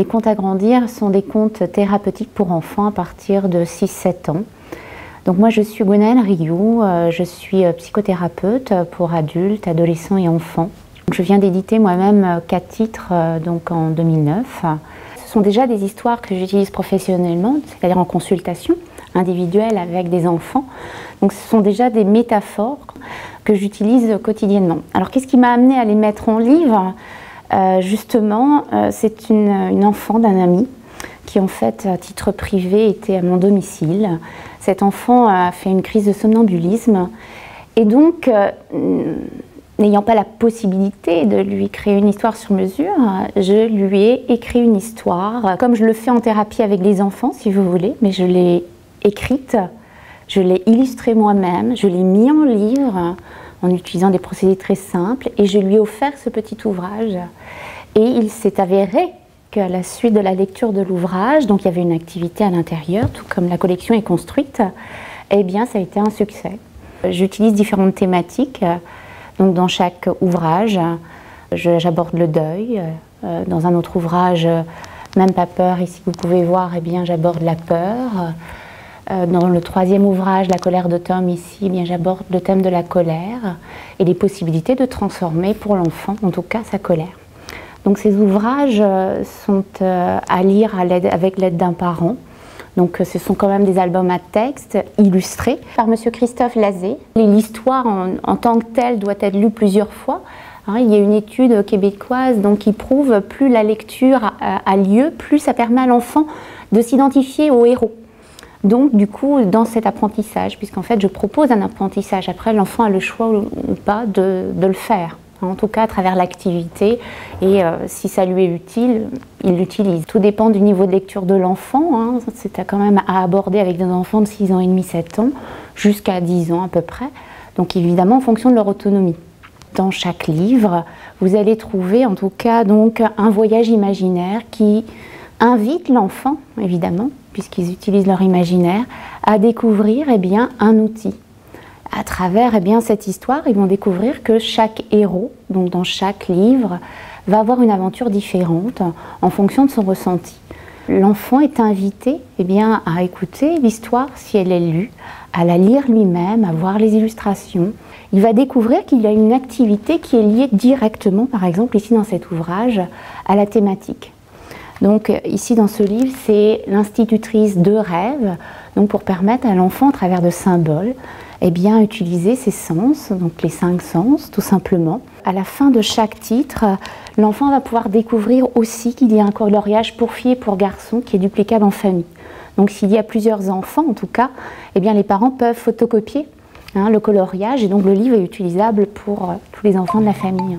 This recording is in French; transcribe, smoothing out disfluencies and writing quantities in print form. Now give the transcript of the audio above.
Les contes à grandir sont des contes thérapeutiques pour enfants à partir de 6-7 ans. Donc moi je suis Gwenaëlle Rioux, je suis psychothérapeute pour adultes, adolescents et enfants. Je viens d'éditer moi-même 4 titres donc en 2009. Ce sont déjà des histoires que j'utilise professionnellement, c'est-à-dire en consultation individuelle avec des enfants. Donc ce sont déjà des métaphores que j'utilise quotidiennement. Alors qu'est-ce qui m'a amenée à les mettre en livre? Justement, c'est une enfant d'un ami qui en fait à titre privé était à mon domicile. Cet enfant a fait une crise de somnambulisme et donc n'ayant pas la possibilité de lui créer une histoire sur mesure, je lui ai écrit une histoire, comme je le fais en thérapie avec les enfants si vous voulez, mais je l'ai écrite, je l'ai illustrée moi-même, je l'ai mis en livre en utilisant des procédés très simples et je lui ai offert ce petit ouvrage. Et il s'est avéré qu'à la suite de la lecture de l'ouvrage, donc il y avait une activité à l'intérieur, tout comme la collection est construite, eh bien ça a été un succès. J'utilise différentes thématiques. Donc dans chaque ouvrage, j'aborde le deuil. Dans un autre ouvrage, Même pas peur, ici vous pouvez voir, eh bien j'aborde la peur. Dans le 3e ouvrage, La colère de Tom, ici, eh bien j'aborde le thème de la colère et les possibilités de transformer pour l'enfant, en tout cas, sa colère. Donc ces ouvrages sont à lire avec l'aide d'un parent. Donc ce sont quand même des albums à texte illustrés par monsieur Christophe Lazé. L'histoire en tant que telle doit être lue plusieurs fois. Il y a une étude québécoise donc, qui prouve plus la lecture a lieu, plus ça permet à l'enfant de s'identifier au héros. Donc du coup dans cet apprentissage, puisqu'en fait je propose un apprentissage, après l'enfant a le choix ou pas de le faire. En tout cas à travers l'activité, et si ça lui est utile, il l'utilise. Tout dépend du niveau de lecture de l'enfant, c'est quand même à aborder avec des enfants de 6 ans et demi, 7 ans, jusqu'à 10 ans à peu près, donc évidemment en fonction de leur autonomie. Dans chaque livre, vous allez trouver en tout cas donc, un voyage imaginaire qui invite l'enfant, évidemment, puisqu'ils utilisent leur imaginaire, à découvrir eh bien, un outil. À travers eh bien, cette histoire, ils vont découvrir que chaque héros, donc dans chaque livre, va avoir une aventure différente en fonction de son ressenti. L'enfant est invité eh bien, à écouter l'histoire si elle est lue, à la lire lui-même, à voir les illustrations. Il va découvrir qu'il y a une activité qui est liée directement, par exemple ici dans cet ouvrage, à la thématique. Donc ici dans ce livre, c'est l'institutrice de rêve, donc pour permettre à l'enfant, à travers de symboles, eh bien, utiliser ses sens, donc les 5 sens, tout simplement. À la fin de chaque titre, l'enfant va pouvoir découvrir aussi qu'il y a un coloriage pour filles et pour garçons qui est duplicable en famille. Donc s'il y a plusieurs enfants, en tout cas, eh bien, les parents peuvent photocopier le coloriage et donc le livre est utilisable pour tous les enfants de la famille.